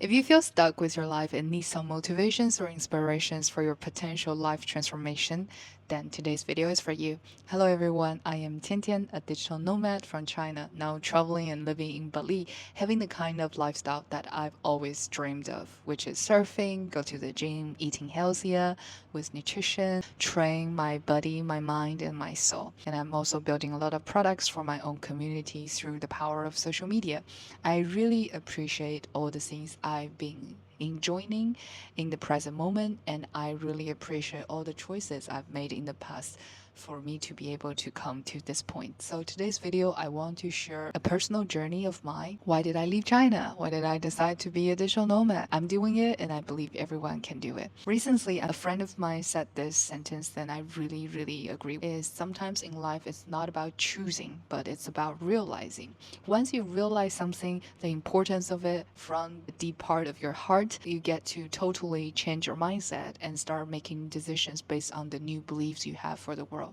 If you feel stuck with your life and need some motivations or inspirations for your potential life transformation, then today's video is for you. Hello everyone, I am Tian Tian, a digital nomad from China, now traveling and living in Bali, having the kind of lifestyle that I've always dreamed of, which is surfing, go to the gym, eating healthier with nutrition, train my body, my mind, and my soul. And I'm also building a lot of products for my own community through the power of social media. I really appreciate all the things I've been enjoying in the present moment, and I really appreciate all the choices I've made in the past for me to be able to come to this point. So today's video, I want to share a personal journey of mine. Why did I leave China? Why did I decide to be a digital nomad? I'm doing it, and I believe everyone can do it. Recently, a friend of mine said this sentence that I really agree with, is sometimes in life it's not about choosing, but it's about realizing. Once you realize something, the importance of it from the deep part of your heart, you get to totally change your mindset and start making decisions based on the new beliefs you have for the world.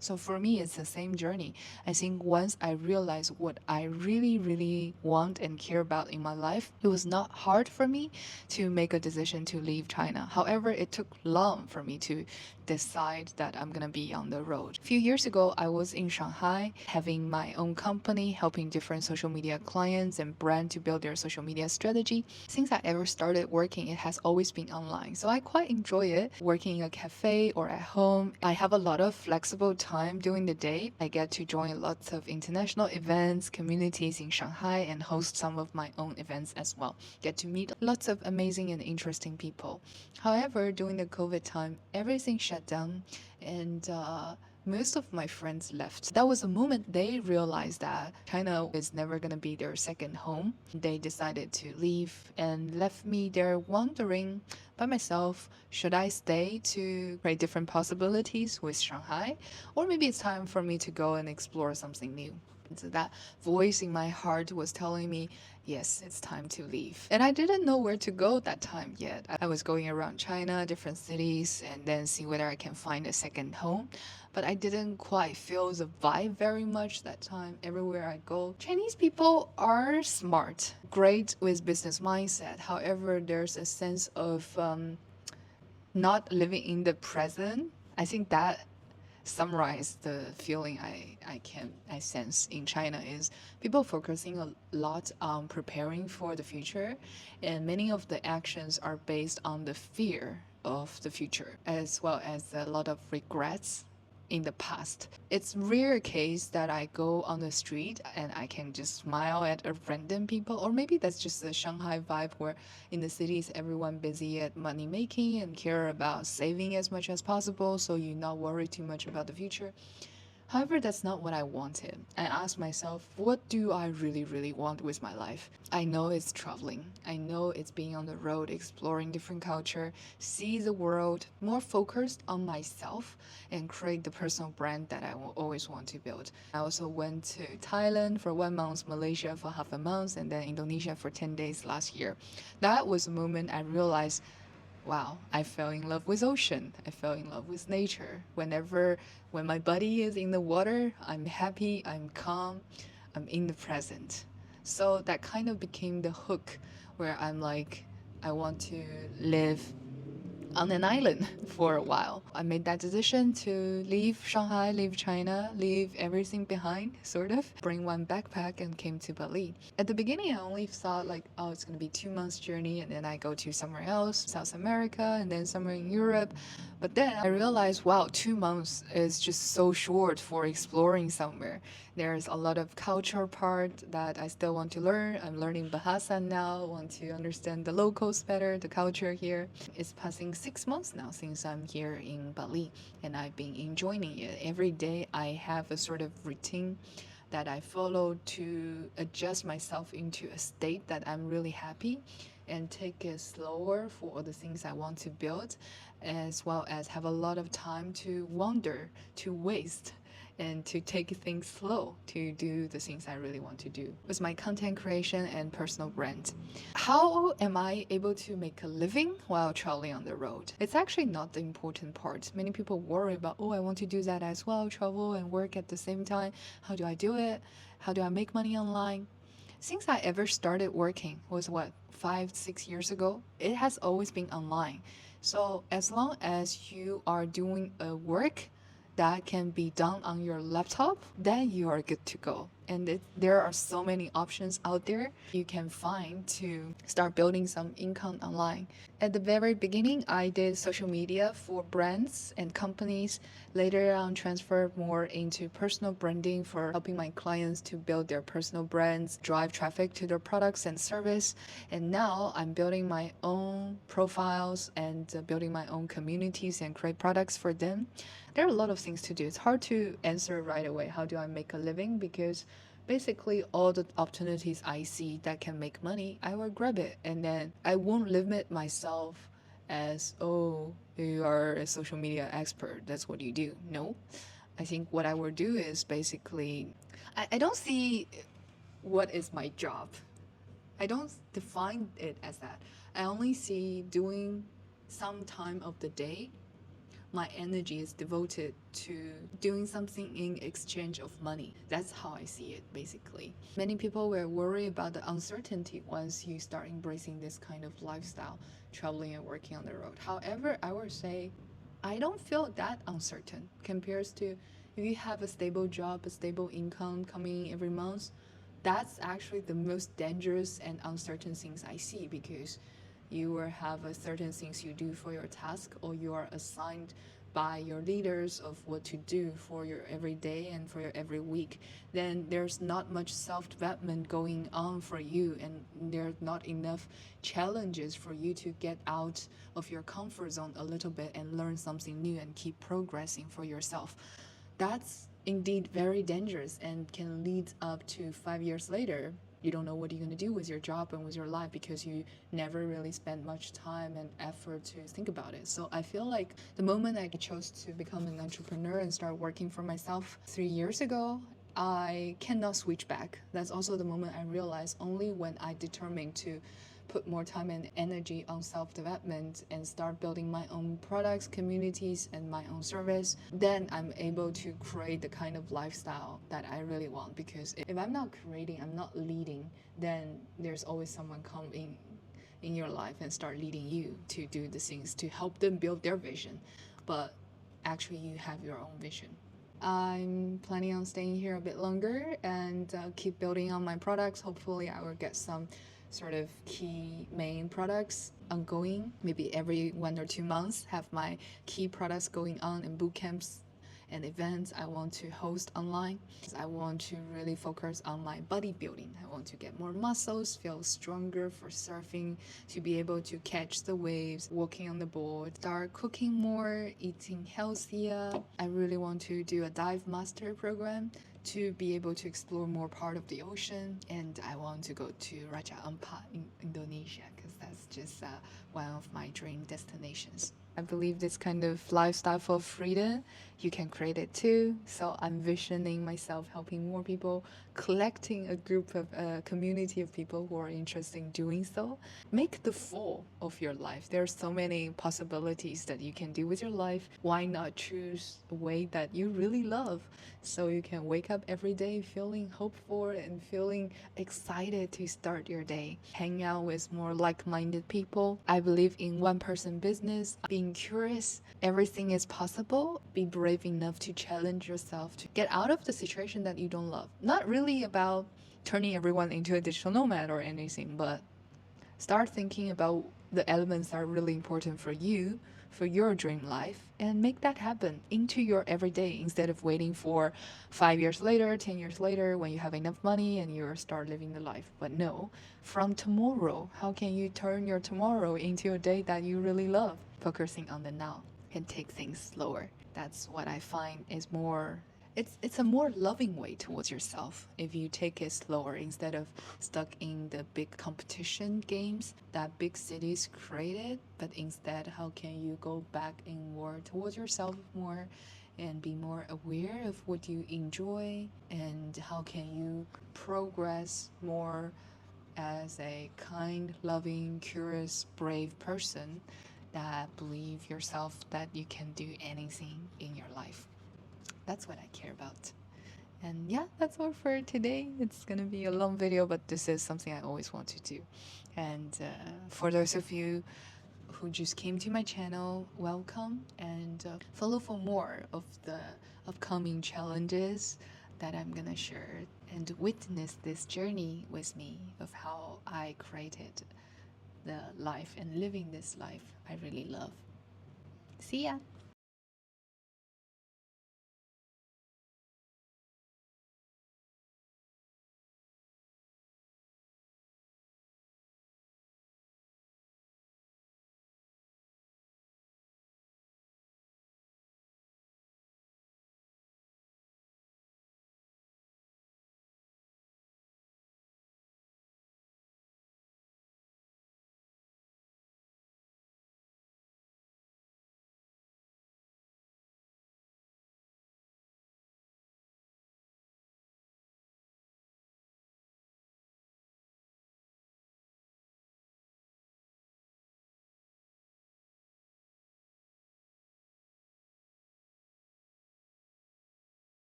So for me, it's the same journey. I think once I realized what I really want and care about in my life, it was not hard for me to make a decision to leave China. However, it took long for me to decide that I'm gonna be on the road. A few years ago, I was in Shanghai having my own company, helping different social media clients and brands to build their social media strategy. Since I ever started working, it has always been online. So I quite enjoy it, working in a cafe or at home. I have a lot of flexible time during the day. I get to join lots of international events, communities in Shanghai, and host some of my own events as well. Get to meet lots of amazing and interesting people. However, during the COVID time, everything shut down, and most of my friends left. That was the moment they realized that China is never going to be their second home. They decided to leave and left me there wondering by myself, should I stay to create different possibilities with Shanghai? Or maybe it's time for me to go and explore something new. So that voice in my heart was telling me, yes, it's time to leave. And I didn't know where to go that time yet. I was going around China, different cities, and then see whether I can find a second home. But I didn't quite feel the vibe very much that time. Everywhere I go, Chinese people are smart, great with business mindset. However, there's a sense of not living in the present. I think that summarize the feeling I sense in China is people focusing a lot on preparing for the future, and many of the actions are based on the fear of the future as well as a lot of regrets in the past. It's rare case that I go on the street and I can just smile at a random people, or maybe that's just the Shanghai vibe where in the cities everyone busy at money making and care about saving as much as possible, so you not worry too much about the future. However, that's not what I wanted. I asked myself, what do I really want with my life? I know it's traveling. I know it's being on the road, exploring different culture, see the world, more focused on myself and create the personal brand that I will always want to build. I also went to Thailand for 1 month, Malaysia for half a month, and then Indonesia for 10 days last year. That was the moment I realized, wow, I fell in love with ocean. I fell in love with nature. When my body is in the water, I'm happy, I'm calm, I'm in the present. So that kind of became the hook where I'm like, I want to live on an island for a while. I made that decision to leave Shanghai, leave China, leave everything behind, sort of. Bring one backpack and came to Bali. At the beginning, I only thought like, oh, it's gonna be 2 months journey, and then I go to somewhere else, South America, and then somewhere in Europe. But then I realized, wow, 2 months is just so short for exploring somewhere. There's a lot of culture part that I still want to learn. I'm learning Bahasa now, want to understand the locals better, the culture here. It's passing 6 months now since I'm here in Bali, and I've been enjoying it. Every day I have a sort of routine that I follow to adjust myself into a state that I'm really happy, and take it slower for all the things I want to build, as well as have a lot of time to wander, to waste, and to take things slow to do the things I really want to do with my content creation and personal brand. How am I able to make a living while traveling on the road? It's actually not the important part. Many people worry about, oh, I want to do that as well, travel and work at the same time. How do I do it? How do I make money online? Since I ever started working was what 5 6 years ago, it has always been online. So as long as you are doing a work that can be done on your laptop, then you are good to go. And there are so many options out there you can find to start building some income online. At the very beginning, I did social media for brands and companies. Later on, transferred more into personal branding for helping my clients to build their personal brands, drive traffic to their products and service. And now I'm building my own profiles and building my own communities and create products for them. There are a lot of things to do. It's hard to answer right away. How do I make a living? Because basically all the opportunities I see that can make money, I will grab it. And then I won't limit myself as, oh, you are a social media expert. That's what you do. No. I think what I will do is basically, I don't see what is my job. I don't define it as that. I only see doing some time of the day my energy is devoted to doing something in exchange of money. That's how I see it, basically. Many people were worried about the uncertainty once you start embracing this kind of lifestyle, traveling and working on the road. However, I would say I don't feel that uncertain compared to if you have a stable job, a stable income coming in every month. That's actually the most dangerous and uncertain things I see, because you will have a certain things you do for your task, or you are assigned by your leaders of what to do for your every day and for your every week. Then there's not much self-development going on for you, and there's not enough challenges for you to get out of your comfort zone a little bit and learn something new and keep progressing for yourself. That's indeed very dangerous and can lead up to 5 years later. You don't know what you're going to do with your job and with your life because you never really spent much time and effort to think about it. So I feel like the moment I chose to become an entrepreneur and start working for myself 3 years ago, I cannot switch back. That's also the moment I realized only when I determined to put more time and energy on self-development and start building my own products, communities, and my own service, then I'm able to create the kind of lifestyle that I really want. Because if I'm not creating, I'm not leading, then there's always someone come in your life and start leading you to do the things to help them build their vision. But actually, you have your own vision. I'm planning on staying here a bit longer and keep building on my products. Hopefully, I will get some sort of key main products ongoing. Maybe every 1 or 2 months, have my key products going on in boot camps and events I want to host online. I want to really focus on my bodybuilding. I want to get more muscles, feel stronger for surfing, to be able to catch the waves, walking on the board, start cooking more, eating healthier. I really want to do a dive master program to be able to explore more part of the ocean, and I want to go to Raja Ampat in Indonesia because that's just one of my dream destinations. I believe this kind of lifestyle for freedom, you can create it too. So I'm visioning myself helping more people, collecting a group of a community of people who are interested in doing so. Make the full of your life. There are so many possibilities that you can do with your life. Why not choose a way that you really love, so you can wake up every day feeling hopeful and feeling excited to start your day. Hang out with more like-minded people. I believe in one-person business, being curious. Everything is possible. Be brave enough to challenge yourself to get out of the situation that you don't love. Not really about turning everyone into a digital nomad or anything, but start thinking about the elements that are really important for you, for your dream life, and make that happen into your everyday instead of waiting for 5 years later, 10 years later, when you have enough money and you start living the life. But no, from tomorrow, how can you turn your tomorrow into a day that you really love? Focusing on the now and take things slower. That's what I find is more, it's a more loving way towards yourself if you take it slower instead of stuck in the big competition games that big cities created. But instead, how can you go back inward towards yourself more and be more aware of what you enjoy, and how can you progress more as a kind, loving, curious, brave person that believe yourself that you can do anything in your life. That's what I care about. And yeah, that's all for today. It's gonna be a long video, but this is something I always want to do. And for those of you who just came to my channel, welcome, and follow for more of the upcoming challenges that I'm gonna share, and witness this journey with me of how I created the life and living this life I really love. See ya!